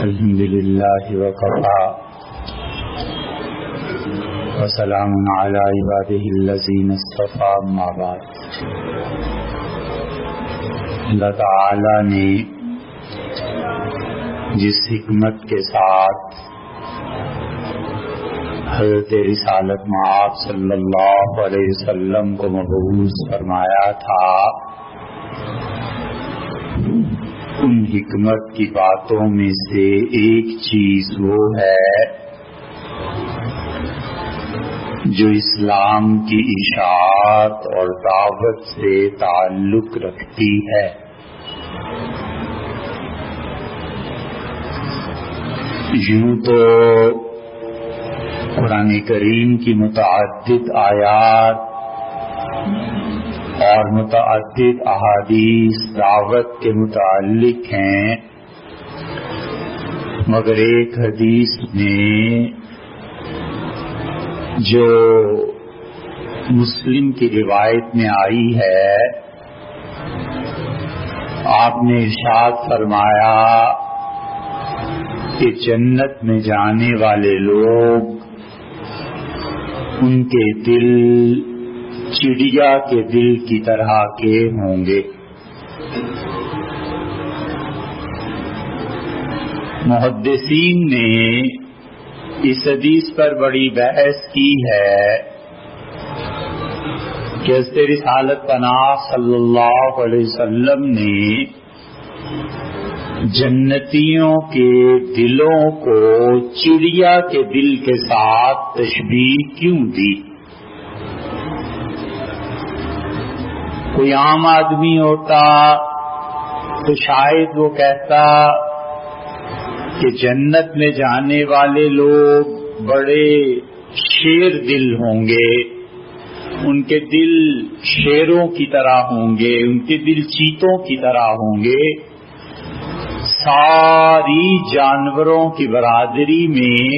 الحمد للہ وکفی وسلام علی عبادہ الذین اصطفی اما بعد۔ اللہ تعالی نے جس حکمت کے ساتھ حضرت رسالت مآب صلی اللہ علیہ وسلم کو مبعوث فرمایا تھا، ان حکمت کی باتوں میں سے ایک چیز وہ ہے جو اسلام کی اشاعت اور دعوت سے تعلق رکھتی ہے۔ یوں تو قرآن کریم کی متعدد آیات اور متعدد احادیث دعوت کے متعلق ہیں، مگر ایک حدیث میں جو مسلم کی روایت میں آئی ہے، آپ نے ارشاد فرمایا کہ جنت میں جانے والے لوگ ان کے دل چڑیا کے دل کی طرح کے ہوں گے۔ محدثین نے اس حدیث پر بڑی بحث کی ہے کہ حضرت رسالت پناہ صلی اللہ علیہ وسلم نے جنتیوں کے دلوں کو چڑیا کے دل کے ساتھ تشبیہ کیوں دی؟ کوئی عام آدمی ہوتا تو شاید وہ کہتا کہ جنت میں جانے والے لوگ بڑے شیر دل ہوں گے، ان کے دل شیروں کی طرح ہوں گے، ان کے دل چیتوں کی طرح ہوں گے۔ ساری جانوروں کی برادری میں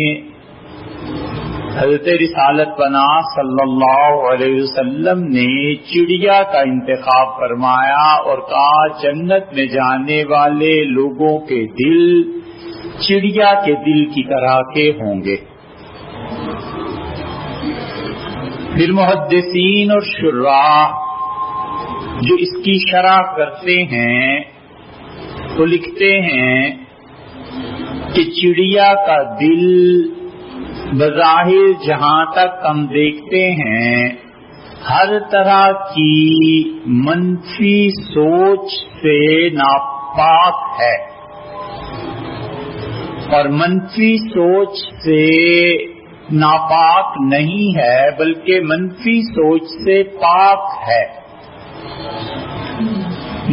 حضرت رسالت پناہ صلی اللہ علیہ وسلم نے چڑیا کا انتخاب فرمایا اور کہا جنت میں جانے والے لوگوں کے دل چڑیا کے دل کی طرح کے ہوں گے۔ پھر محدثین اور شراح جو اس کی شرح کرتے ہیں تو لکھتے ہیں کہ چڑیا کا دل بظاہر جہاں تک ہم دیکھتے ہیں ہر طرح کی منفی سوچ سے ناپاک ہے، اور منفی سوچ سے ناپاک نہیں ہے بلکہ منفی سوچ سے پاک ہے۔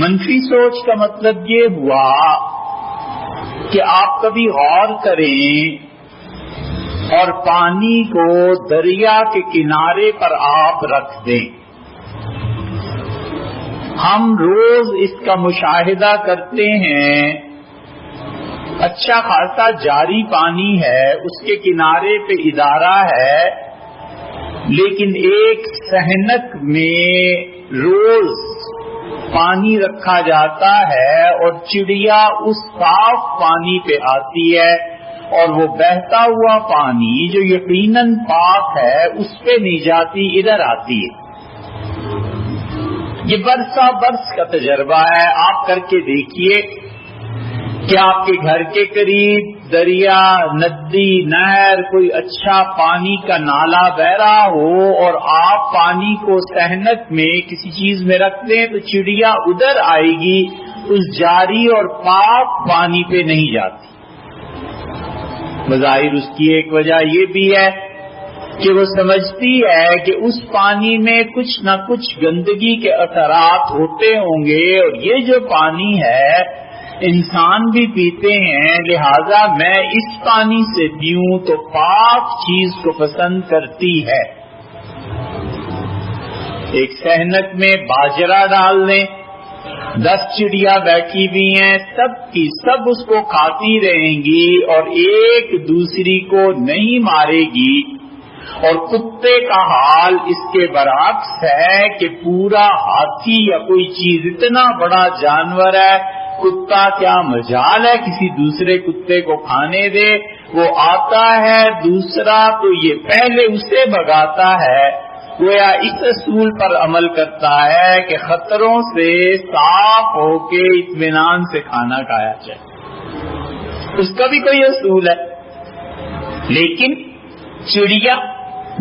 منفی سوچ کا مطلب یہ ہوا کہ آپ کبھی غور کریں اور پانی کو دریا کے کنارے پر آپ رکھ دیں۔ ہم روز اس کا مشاہدہ کرتے ہیں، اچھا خاصا جاری پانی ہے، اس کے کنارے پہ ادارہ ہے، لیکن ایک صحنک میں روز پانی رکھا جاتا ہے اور چڑیا اس صاف پانی پہ آتی ہے، اور وہ بہتا ہوا پانی جو یقیناً پاک ہے اس پہ نہیں جاتی، ادھر آتی ہے۔ یہ برسا برس کا تجربہ ہے، آپ کر کے دیکھیے کہ آپ کے گھر کے قریب دریا، ندی، نہر، کوئی اچھا پانی کا نالا بہ رہا ہو اور آپ پانی کو صحنک میں کسی چیز میں رکھ دیں تو چڑیا ادھر آئے گی، اس جاری اور پاک پانی پہ نہیں جاتی۔ بظاہر اس کی ایک وجہ یہ بھی ہے کہ وہ سمجھتی ہے کہ اس پانی میں کچھ نہ کچھ گندگی کے اثرات ہوتے ہوں گے، اور یہ جو پانی ہے انسان بھی پیتے ہیں، لہذا میں اس پانی سے پیوں تو پاک چیز کو پسند کرتی ہے۔ ایک صحنک میں باجرہ ڈال دیں، 10 چڑیا بیٹھی ہوئی ہیں، سب کی سب اس کو کھاتی رہیں گی اور ایک دوسری کو نہیں مارے گی، اور کتے کا حال اس کے برعکس ہے کہ پورا ہاتھی یا کوئی چیز اتنا بڑا جانور ہے کتا کیا مجال ہے کسی دوسرے کتے کو کھانے دے، وہ آتا ہے دوسرا تو یہ پہلے اسے بھگاتا ہے، گویا اس اصول پر عمل کرتا ہے کہ خطروں سے صاف ہو کے اطمینان سے کھانا کھایا جائے، اس کا بھی کوئی اصول ہے۔ لیکن چڑیا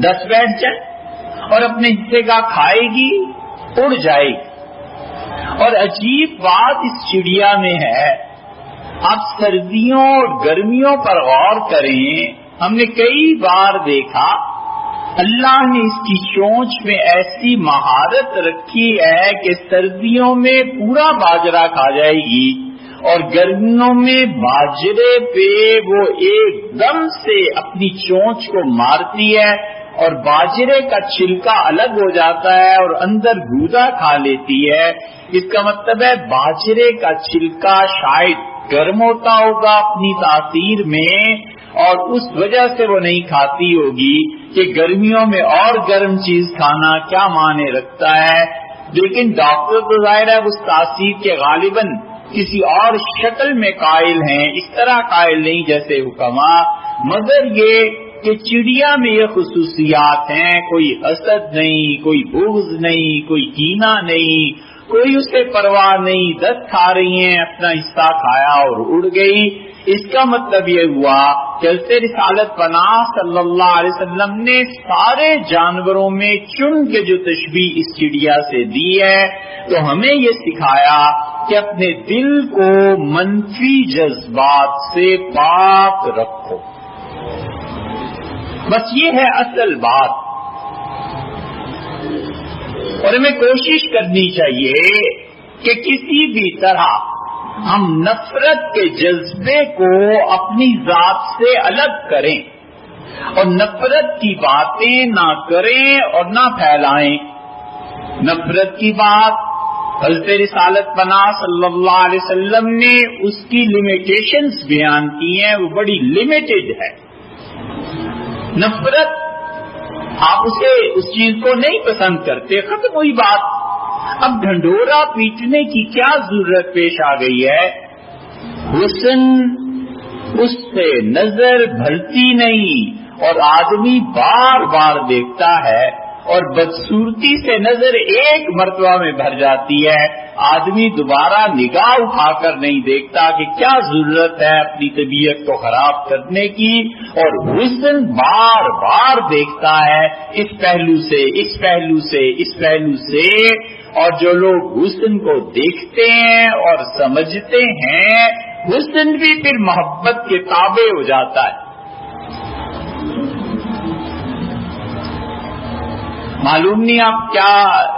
10 بیٹھ جائے اور اپنے حصے کا کھائے گی، اڑ جائے گی۔ اور عجیب بات اس چڑیا میں ہے، آپ سردیوں اور گرمیوں پر غور کریں، ہم نے کئی بار دیکھا اللہ نے اس کی چونچ میں ایسی مہارت رکھی ہے کہ سردیوں میں پورا باجرہ کھا جائے گی اور گرمیوں میں باجرے پہ وہ ایک دم سے اپنی چونچ کو مارتی ہے اور باجرے کا چھلکا الگ ہو جاتا ہے اور اندر گودا کھا لیتی ہے۔ اس کا مطلب ہے باجرے کا چھلکا شاید گرم ہوتا ہوگا اپنی تاثیر میں اور اس وجہ سے وہ نہیں کھاتی ہوگی کہ گرمیوں میں اور گرم چیز کھانا کیا معنی رکھتا ہے۔ لیکن ڈاکٹر تو ظاہر ہے اس تاثیر کے غالباً کسی اور شکل میں قائل ہیں، اس طرح قائل نہیں جیسے حکما، مگر یہ کہ چڑیا میں یہ خصوصیات ہیں، کوئی حسد نہیں، کوئی بغض نہیں، کوئی کینہ نہیں، کوئی اسے پرواہ نہیں، 10 کھا رہی ہیں، اپنا حصہ کھایا اور اڑ گئی۔ اس کا مطلب یہ ہوا کہ حضرت رسالت پناہ صلی اللہ علیہ وسلم نے سارے جانوروں میں چن کے جو تشبیہ اس چڑیا سے دی ہے تو ہمیں یہ سکھایا کہ اپنے دل کو منفی جذبات سے پاک رکھو، بس یہ ہے اصل بات۔ اور ہمیں کوشش کرنی چاہیے کہ کسی بھی طرح ہم نفرت کے جذبے کو اپنی ذات سے الگ کریں اور نفرت کی باتیں نہ کریں اور نہ پھیلائیں۔ نفرت کی بات حضرت رسالت پناہ صلی اللہ علیہ وسلم نے اس کی لمیٹیشنز بیان کی ہیں، وہ بڑی لمیٹڈ ہے۔ نفرت آپ اس چیز کو نہیں پسند کرتے، ختم ہوئی بات۔ اب ڈھنڈورا پیٹنے کی کیا ضرورت پیش آ گئی ہے؟ حسن اس سے نظر بھرتی نہیں اور آدمی بار بار دیکھتا ہے، اور بدصورتی سے نظر ایک مرتبہ میں بھر جاتی ہے، آدمی دوبارہ نگاہ اٹھا کر نہیں دیکھتا کہ کیا ضرورت ہے اپنی طبیعت کو خراب کرنے کی، اور حسن بار بار دیکھتا ہے اس پہلو سے، اس پہلو سے، اس پہلو سے۔ اور جو لوگ حسن کو دیکھتے ہیں اور سمجھتے ہیں، حسن بھی پھر محبت کے تابع ہو جاتا ہے۔ معلوم نہیں آپ کیا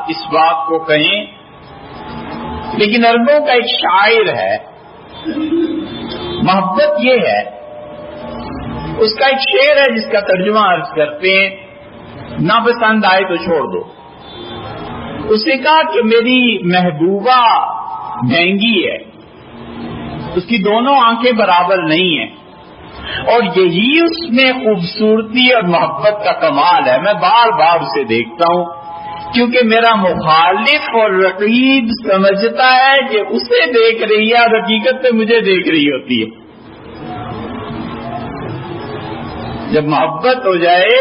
اس بات کو کہیں، لیکن عربوں کا ایک شاعر ہے، محبت یہ ہے، اس کا ایک شعر ہے جس کا ترجمہ عرض کرتے ہیں، ناپسند آئے تو چھوڑ دو۔ اس نے کہا کہ میری محبوبہ مہنگی ہے، اس کی دونوں آنکھیں برابر نہیں ہیں، اور یہی اس میں خوبصورتی اور محبت کا کمال ہے۔ میں بار بار اسے دیکھتا ہوں کیونکہ میرا مخالف اور رقیب سمجھتا ہے کہ اسے دیکھ رہی ہے اور حقیقت میں مجھے دیکھ رہی ہوتی ہے۔ جب محبت ہو جائے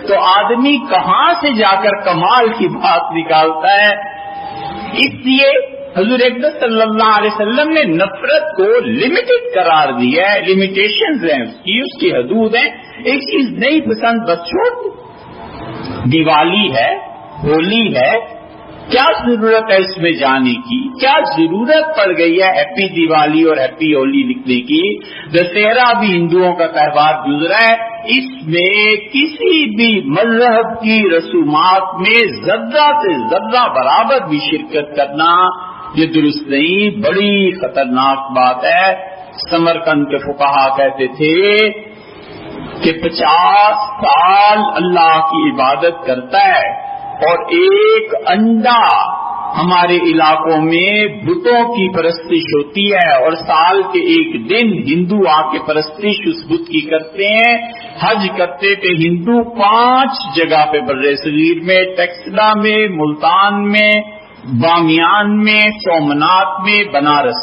تو آدمی کہاں سے جا کر کمال کی بات نکالتا ہے۔ اس لیے حضور اقدس صلی اللہ علیہ وسلم نے نفرت کو لمیٹڈ قرار دیا ہے، لمیٹیشنز ہیں اس کی حدود ہیں۔ ایک چیز نہیں پسند بس چھوڑ دو۔ دیوالی ہے، ہولی ہے، کیا ضرورت ہے اس میں جانے کی؟ کیا ضرورت پڑ گئی ہے ہیپی دیوالی اور ہیپی ہولی لکھنے کی؟ دسہرہ بھی ہندوؤں کا تہوار گزرا ہے، اس میں کسی بھی مذہب کی رسومات میں ذرہ سے ذرہ برابر بھی شرکت کرنا یہ درست نہیں، بڑی خطرناک بات ہے۔ سمرقند کے فقہا کہتے تھے کہ 50 سال اللہ کی عبادت کرتا ہے اور ایک انڈا ہمارے علاقوں میں بتوں کی پرستش ہوتی ہے، اور سال کے ایک دن ہندو آ کے پرستش اس بت کی کرتے ہیں۔ حج کرتے تھے ہندو 5 جگہ پہ برِ صغیر میں، ٹیکسلا میں، ملتان میں، بامیان میں، سومنات میں، بنارس،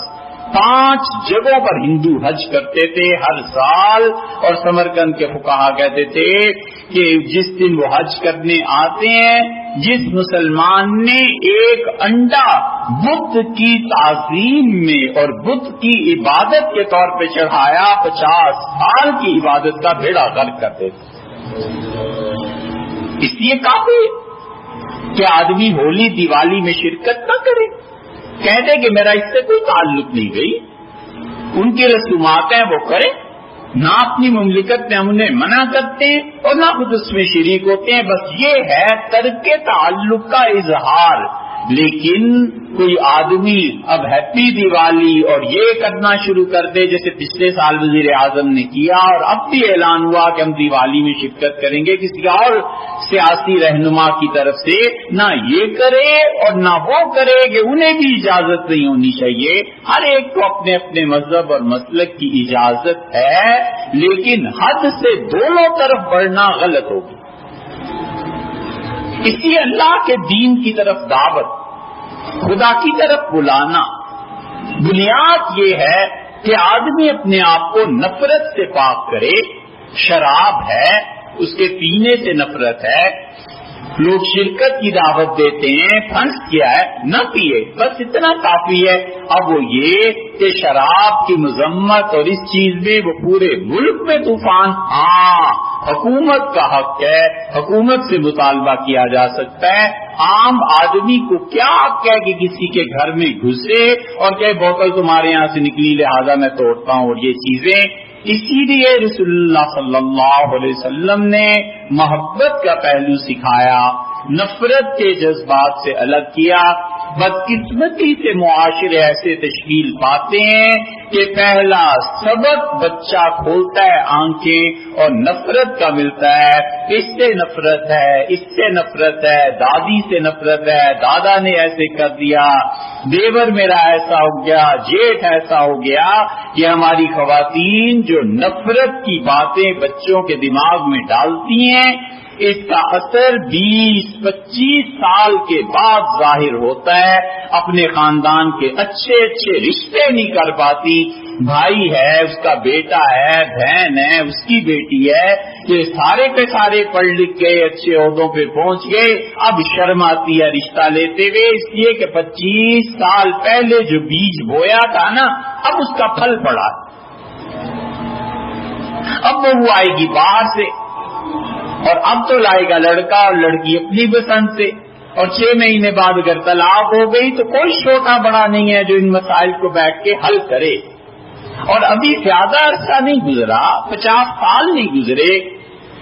5 جگہوں پر ہندو حج کرتے تھے ہر سال، اور سمرقند کے فقہا کہتے تھے کہ جس دن وہ حج کرنے آتے ہیں، جس مسلمان نے ایک انڈا بت کی تعظیم میں اور بت کی عبادت کے طور پہ چڑھایا، 50 سال کی عبادت کا بیڑا غرق کر دیتے۔ اس لیے کافی کہ آدمی ہولی دیوالی میں شرکت نہ کرے، کہتے کہ میرا اس سے کوئی تعلق نہیں، گئی ان کی رسومات ہیں وہ کریں، نہ اپنی مملکت میں ہم انہیں منع کرتے ہیں اور نہ خود اس میں شریک ہوتے ہیں، بس یہ ہے ترک تعلق کا اظہار۔ لیکن کوئی آدمی اب ہیپی دیوالی اور یہ کرنا شروع کر دے جیسے پچھلے سال وزیر اعظم نے کیا، اور اب بھی اعلان ہوا کہ ہم دیوالی میں شرکت کریں گے کسی اور سیاسی رہنما کی طرف سے، نہ یہ کرے اور نہ وہ کرے کہ انہیں بھی اجازت نہیں ہونی چاہیے۔ ہر ایک کو اپنے اپنے مذہب اور مسلک کی اجازت ہے، لیکن حد سے دونوں طرف بڑھنا غلط ہوگی۔ اسی اللہ کے دین کی طرف دعوت، خدا کی طرف بلانا، بنیاد یہ ہے کہ آدمی اپنے آپ کو نفرت سے پاک کرے۔ شراب ہے، اس کے پینے سے نفرت ہے، لوگ شرکت کی دعوت دیتے ہیں، فنڈ کیا ہے، نہ پیے، بس اتنا کافی ہے۔ اب وہ یہ کہ شراب کی مذمت اور اس چیز میں وہ پورے ملک میں طوفان، ہاں حکومت کا حق ہے، حکومت سے مطالبہ کیا جا سکتا ہے۔ عام آدمی کو کیا حق ہے کہ کسی کے گھر میں گھسے اور کہ بوتل تمہارے یہاں سے نکلی لہذا میں توڑتا ہوں، اور یہ چیزیں۔ اسی لیے رسول اللہ صلی اللہ علیہ وسلم نے محبت کا پہلو سکھایا، نفرت کے جذبات سے الگ کیا۔ بدقسمتی سے معاشرے ایسے تشکیل پاتے ہیں کہ پہلا سبق بچہ کھولتا ہے آنکھیں اور نفرت کا ملتا ہے، اس سے نفرت ہے، اس سے نفرت ہے، دادی سے نفرت ہے، دادا نے ایسے کر دیا، دیور میرا ایسا ہو گیا، جیٹھ ایسا ہو گیا۔ یہ ہماری خواتین جو نفرت کی باتیں بچوں کے دماغ میں ڈالتی ہیں، اس کا اثر 20-25 سال کے بعد ظاہر ہوتا ہے۔ اپنے خاندان کے اچھے اچھے رشتے نہیں کر پاتی، بھائی ہے، اس کا بیٹا ہے، بہن ہے، اس کی بیٹی ہے، یہ سارے کے سارے پڑھ لکھ گئے، اچھے عہدوں پہ پہنچ گئے، اب شرم آتی ہے رشتہ لیتے ہوئے، اس لیے کہ 25 سال پہلے جو بیج بویا تھا نا، اب اس کا پھل پڑا، اب وہ آئے گی باہر سے، اور اب تو لائے گا لڑکا اور لڑکی اپنی پسند سے، اور 6 مہینے بعد اگر طلاق ہو گئی تو کوئی چھوٹا بڑا نہیں ہے جو ان مسائل کو بیٹھ کے حل کرے۔ اور ابھی زیادہ عرصہ نہیں گزرا، 50 سال نہیں گزرے،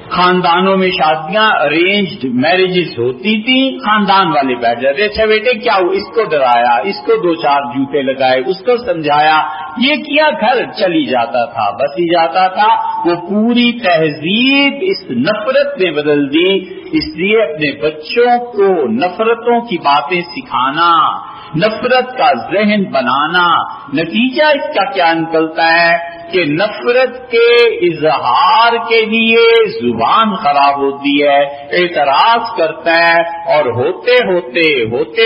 خاندانوں میں شادیاں ارینجڈ میرجز ہوتی تھیں، خاندان والے بیٹھ جاتے، اچھا بیٹے کیا ہو، اس کو ڈرایا، اس کو 2-4 جوتے لگائے، اس کو سمجھایا، یہ کیا، گھر چلی جاتا تھا، بسی جاتا تھا۔ وہ پوری تہذیب اس نفرت نے بدل دی۔ اس لیے اپنے بچوں کو نفرتوں کی باتیں سکھانا، نفرت کا ذہن بنانا، نتیجہ اس کا کیا نکلتا ہے کہ نفرت کے اظہار کے لیے زبان خراب ہوتی ہے، اعتراض کرتا ہے، اور ہوتے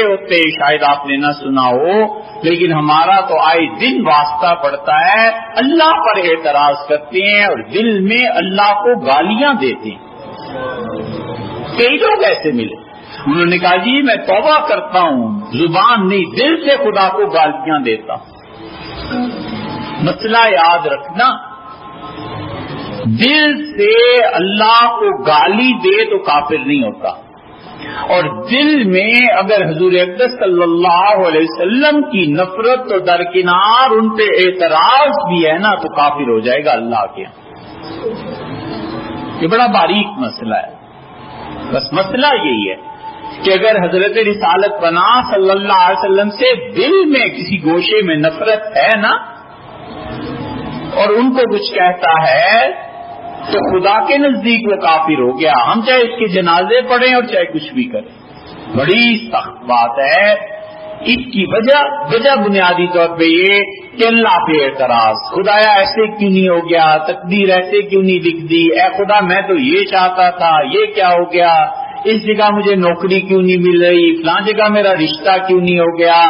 ہوتے شاید آپ نے نہ سنا ہو لیکن ہمارا تو آئے دن واسطہ پڑتا ہے، اللہ پر اعتراض کرتے ہیں اور دل میں اللہ کو گالیاں دیتے ہیں۔ کئی لوگ ایسے ملے، انہوں نے کہا جی میں توبہ کرتا ہوں، زبان نہیں دل سے خدا کو گالیاں دیتا ہوں۔ مسئلہ یاد رکھنا، دل سے اللہ کو گالی دے تو کافر نہیں ہوتا، اور دل میں اگر حضور اقدس صلی اللہ علیہ وسلم کی نفرت تو درکنار ان پہ اعتراض بھی ہے نا تو کافر ہو جائے گا اللہ کے۔ یہ بڑا باریک مسئلہ ہے، بس مسئلہ یہی ہے کہ اگر حضرت رسالت پناہ صلی اللہ علیہ وسلم سے دل میں کسی گوشے میں نفرت ہے نا اور ان کو کچھ کہتا ہے تو خدا کے نزدیک وہ کافر ہو گیا، ہم چاہے اس کے جنازے پڑھیں اور چاہے کچھ بھی کریں۔ بڑی سخت بات ہے۔ اس کی وجہ بنیادی طور پہ یہ کہ اللہ پہ اعتراض، خدایا ایسے کیوں نہیں ہو گیا، تقدیر ایسے کیوں نہیں لکھ دی، اے خدا میں تو یہ چاہتا تھا، یہ کیا ہو گیا، اس جگہ مجھے نوکری کیوں نہیں مل رہی، فلاں جگہ میرا رشتہ کیوں نہیں ہو گیا،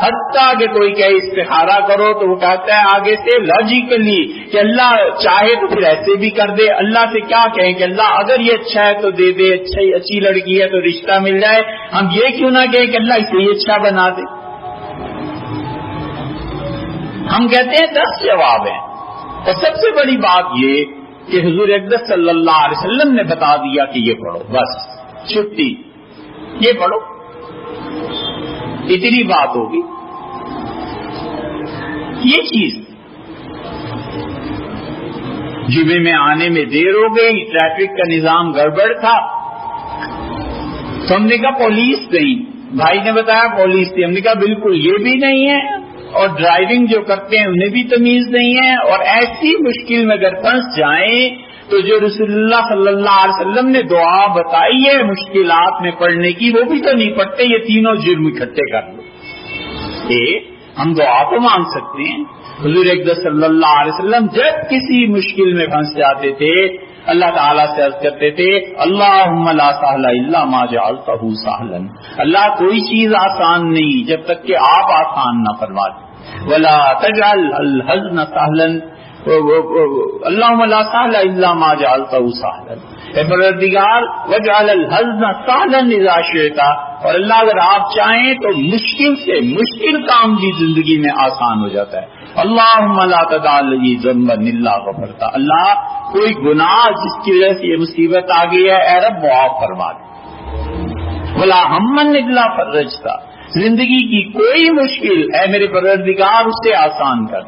حتیٰ کہ کوئی کہے استخارہ کرو تو وہ کہتا ہے آگے سے لاجیکلی کہ اللہ چاہے تو پھر ایسے بھی کر دے. اللہ سے کیا کہیں کہ اللہ اگر یہ اچھا ہے تو دے دے, اچھی لڑکی ہے تو رشتہ مل جائے. ہم یہ کیوں نہ کہیں کہ اللہ اسے ہی اچھا بنا دے. ہم کہتے ہیں 10 جواب ہیں. اور سب سے بڑی بات یہ کہ حضور اقدس صلی اللہ علیہ وسلم نے بتا دیا کہ یہ پڑھو, بس چھٹی, یہ پڑھو, اتنی بات ہوگی. یہ چیز جمعے میں آنے میں دیر ہو گئی, ٹریفک کا نظام گڑبڑ تھا, تو ہم نے کہا پولیس نہیں. بھائی نے بتایا پولیس تھی. ہم نے کہا بالکل یہ بھی نہیں ہے, اور ڈرائیونگ جو کرتے ہیں انہیں بھی تمیز نہیں ہے, اور ایسی مشکل میں اگر پھنس جائیں تو جو رسول اللہ صلی اللہ علیہ وسلم نے دعا بتائی ہے مشکلات میں پڑھنے کی وہ بھی تو نہیں پڑھتے. یہ تینوں جرم اکٹھے کر لو. ہم دعا تو مانگ سکتے ہیں. حضور اقدس صلی اللہ علیہ وسلم جب کسی مشکل میں پھنس جاتے تھے اللہ تعالیٰ سے عرض کرتے تھے اللہم لا سہل الا ما جعلتہ سہلا, اللہ کوئی چیز آسان نہیں جب تک کہ آپ آسان نہ فرما دیں. ولا تجعل الحزن سہلا, اللہم لا سہل الا ما جعلتہ سہلا, اے پروردگار وجعل الحزن سہلا اذا شئت, اور اللہ اگر آپ چاہیں تو مشکل سے مشکل کام بھی زندگی میں آسان ہو جاتا ہے. اللہم لا تدع لی ذنبا الا غفرتہ, اللہ کوئی گناہ جس کی وجہ سے یہ مصیبت آ گئی ہے اے رب معاف فرما دے. ولا ہما الا فرجتہ, زندگی کی کوئی مشکل اے میرے پروردگار اسے آسان کر.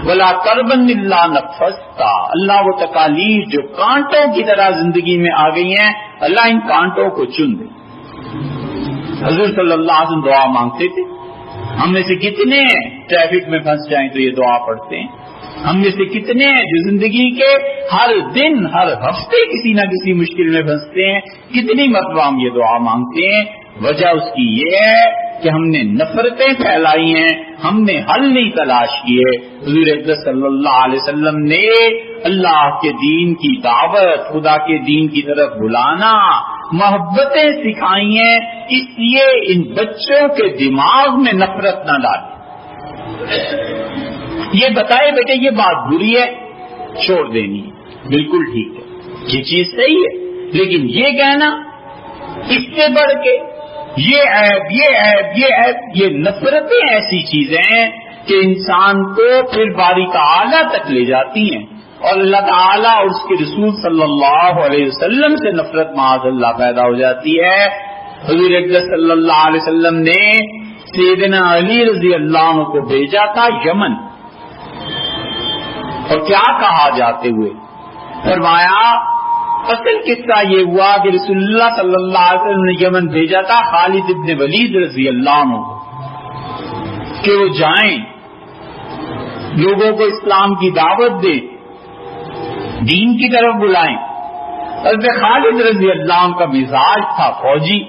ولا کربا الا نفستہ, اللہ وہ تکالیف جو کانٹوں کی طرح زندگی میں آ گئی ہیں اللہ ان کانٹوں کو چن دے. حضور صلی اللہ علیہ وسلم دعا مانگتے تھے. ہم میں سے کتنے ٹریفک میں پھنس جائیں تو یہ دعا پڑھتے ہیں؟ ہم میں سے کتنے ہیں جو زندگی کے ہر دن ہر ہفتے کسی نہ کسی مشکل میں پھنستے ہیں؟ کتنی مرتبہ ہم یہ دعا مانگتے ہیں؟ وجہ اس کی یہ ہے کہ ہم نے نفرتیں پھیلائی ہیں, ہم نے حل نہیں تلاش کیے. حضور اقدس صلی اللہ علیہ وسلم نے اللہ کے دین کی دعوت, خدا کے دین کی طرف بلانا, محبتیں سکھائی ہیں, اس لیے ان بچوں کے دماغ میں نفرت نہ ڈالیں. یہ بتائے بیٹے یہ بات بری ہے, چھوڑ دینی, بالکل ٹھیک ہے, یہ چیز صحیح ہے, لیکن یہ کہنا اس سے بڑھ کے یہ عیب یہ عیب یہ عیب, یہ نفرتیں ایسی چیزیں ہیں کہ انسان کو پھر باری تعالیٰ تک لے جاتی ہیں, اور اللہ تعالیٰ اور اس کے رسول صلی اللہ علیہ وسلم سے نفرت معاذ اللہ پیدا ہو جاتی ہے. حضور اقدس صلی اللہ علیہ وسلم نے سیدنا علی رضی اللہ عنہ کو بھیجا تھا یمن, اور کیا کہا جاتے ہوئے فرمایا اصل قصہ یہ ہوا کہ رسول اللہ صلی اللہ علیہ وسلم نے یمن بھیجا تھا خالد ابن ولید رضی اللہ عنہ کہ وہ جائیں لوگوں کو اسلام کی دعوت دیں, دین کی طرف بلائیں. حضرت خالد رضی اللہ عنہ کا مزاج تھا فوجی.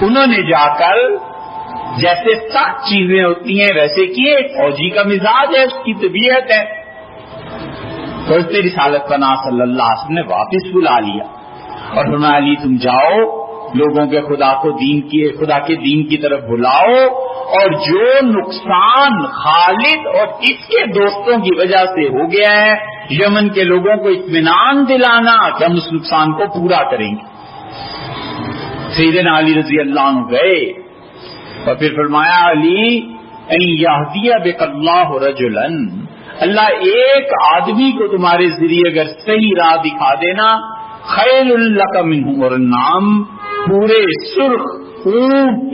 انہوں نے جا کر جیسے سخت چیزیں ہوتی ہیں ویسے کیے, فوجی کا مزاج ہے, اس کی طبیعت ہے. حضرت رسالت پناہ صلی اللہ علیہ وسلم نے واپس بلا لیا اور فرمایا علی تم جاؤ لوگوں کے خدا کے دین کی طرف بلاؤ, اور جو نقصان خالد اور اس کے دوستوں کی وجہ سے ہو گیا ہے یمن کے لوگوں کو اطمینان دلانا کہ ہم اس نقصان کو پورا کریں گے. سیدنا علی رضی اللہ عنہ گئے اور پھر فرمایا علی ان یہدی بک اللہ رجلا, اللہ ایک آدمی کو تمہارے ذریعے اگر صحیح راہ دکھا دینا خیر لک منہ اور نام, پورے سرخ اونٹ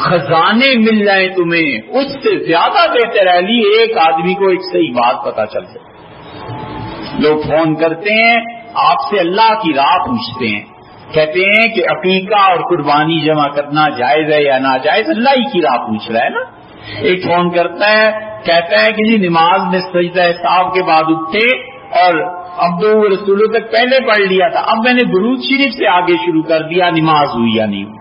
خزانے مل جائیں تمہیں, اس سے زیادہ بہتر ہے علی ایک آدمی کو ایک صحیح بات پتا چل جائے. لوگ فون کرتے ہیں آپ سے اللہ کی راہ پوچھتے ہیں, کہتے ہیں کہ عقیقہ اور قربانی جمع کرنا جائز ہے یا ناجائز, اللہ ہی کی راہ پوچھ رہا ہے نا. ایک فون کرتا ہے کہتا ہے کہ جی نماز میں سجدہ صاحب کے بعد اٹھے اور عبدو رسولوں تک پہلے پڑھ لیا تھا, اب میں نے درود شریف سے آگے شروع کر دیا, نماز ہوئی یا نہیں ہوئی؟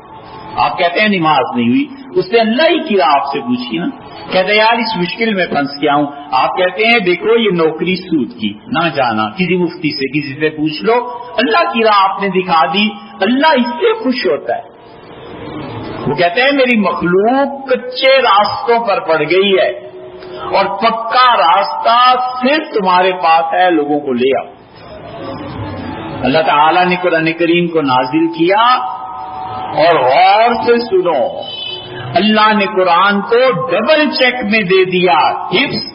آپ کہتے ہیں نماز نہیں ہوئی, اس سے اللہ ہی کی راہ آپ سے پوچھی نا. کہتے ہیں یار اس مشکل میں پھنس گیا ہوں. آپ کہتے ہیں دیکھو یہ نوکری سود کی, نہ جانا, کسی مفتی سے کسی سے پوچھ لو, اللہ کی راہ آپ نے دکھا دی, اللہ اس سے خوش ہوتا ہے. وہ کہتے ہیں میری مخلوق کچے راستوں پر پڑ گئی ہے اور پکا راستہ صرف تمہارے پاس ہے، لوگوں کو لے آؤ۔ اللہ تعالیٰ نے قرآن کریم کو نازل کیا، اور غور سے سنو، اللہ نے قرآن کو ڈبل چیک میں دے دیا، حفظ۔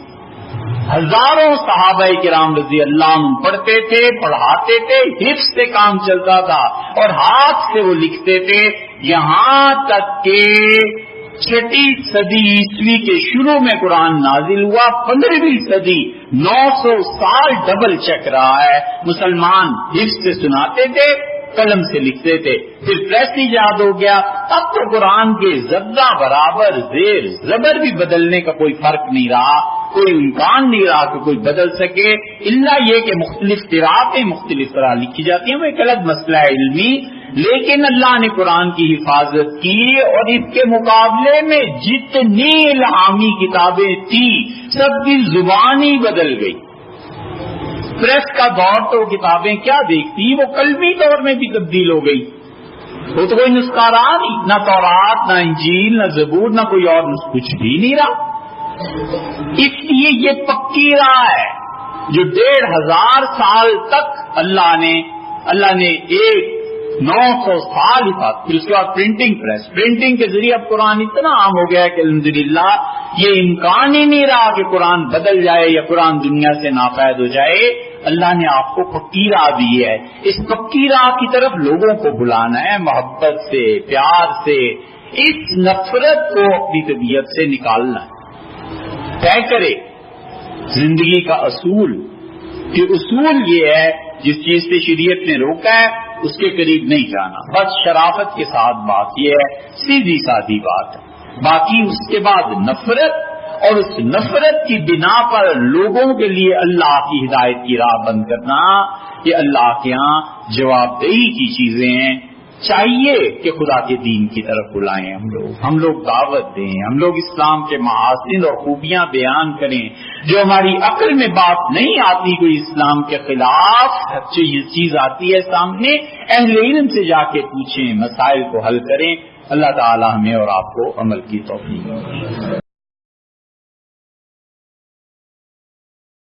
ہزاروں صحابہ کرام رضی اللہ عنہ پڑھتے تھے، پڑھاتے تھے، حفظ سے کام چلتا تھا اور ہاتھ سے وہ لکھتے تھے، یہاں تک کہ 6 صدی عیسوی کے شروع میں قرآن نازل ہوا، 15ویں صدی 900 سال ڈبل چیک رہا ہے۔ مسلمان حفظ سے سناتے تھے، قلم سے لکھتے تھے، پھر پریس ایجاد ہو گیا، اب تو قرآن کے ذرہ برابر زیر زبر بھی بدلنے کا کوئی فرق نہیں رہا، کوئی امکان نہیں رہا کہ کوئی بدل سکے، الا یہ کہ مختلف قراءتیں مختلف طرح لکھی جاتی ہیں، وہ ایک الگ مسئلہ ہے علمی، لیکن اللہ نے قرآن کی حفاظت کی، اور اس کے مقابلے میں جتنی الہامی کتابیں تھیں سب کی زبان ہی بدل گئی۔ پریس کا دور تو کتابیں کیا دیکھتی، وہ قلمی دور میں بھی تبدیل ہو گئی، وہ تو کوئی نسخہ رہا نہیں، نہ تورات، نہ انجیل، نہ زبور، نہ کوئی اور کچھ بھی نہیں رہا۔ اس لیے یہ پکی راہ ہے جو 1500 سال تک اللہ نے 900 سال حفاظت، پھر اس کے بعد پرنٹنگ کے ذریعے اب قرآن اتنا عام ہو گیا ہے کہ الحمدللہ یہ امکان ہی نہیں رہا کہ قرآن بدل جائے یا قرآن دنیا سے ناپید ہو جائے۔ اللہ نے آپ کو پکی راہ دی ہے، اس پکی راہ کی طرف لوگوں کو بلانا ہے، محبت سے، پیار سے، اس نفرت کو اپنی طبیعت سے نکالنا ہے۔ طے کرے زندگی کا اصول، کہ اصول یہ ہے جس چیز سے شریعت نے روکا ہے اس کے قریب نہیں جانا، بس شرافت کے ساتھ بات یہ ہے، سیدھی سادھی بات ہے۔ باقی اس کے بعد نفرت، اور اس نفرت کی بنا پر لوگوں کے لیے اللہ کی ہدایت کی راہ بند کرنا، یہ اللہ کے ہاں جواب دہی کی چیزیں ہیں۔ چاہیے کہ خدا کے دین کی طرف بلائیں، ہم لوگ دعوت دیں، ہم لوگ اسلام کے محاسن اور خوبیاں بیان کریں، جو ہماری عقل میں بات نہیں آتی، کوئی اسلام کے خلاف یہ چیز آتی ہے سامنے، اہل علم سے جا کے پوچھیں، مسائل کو حل کریں۔ اللہ تعالی ہمیں اور آپ کو عمل کی توفیق دے۔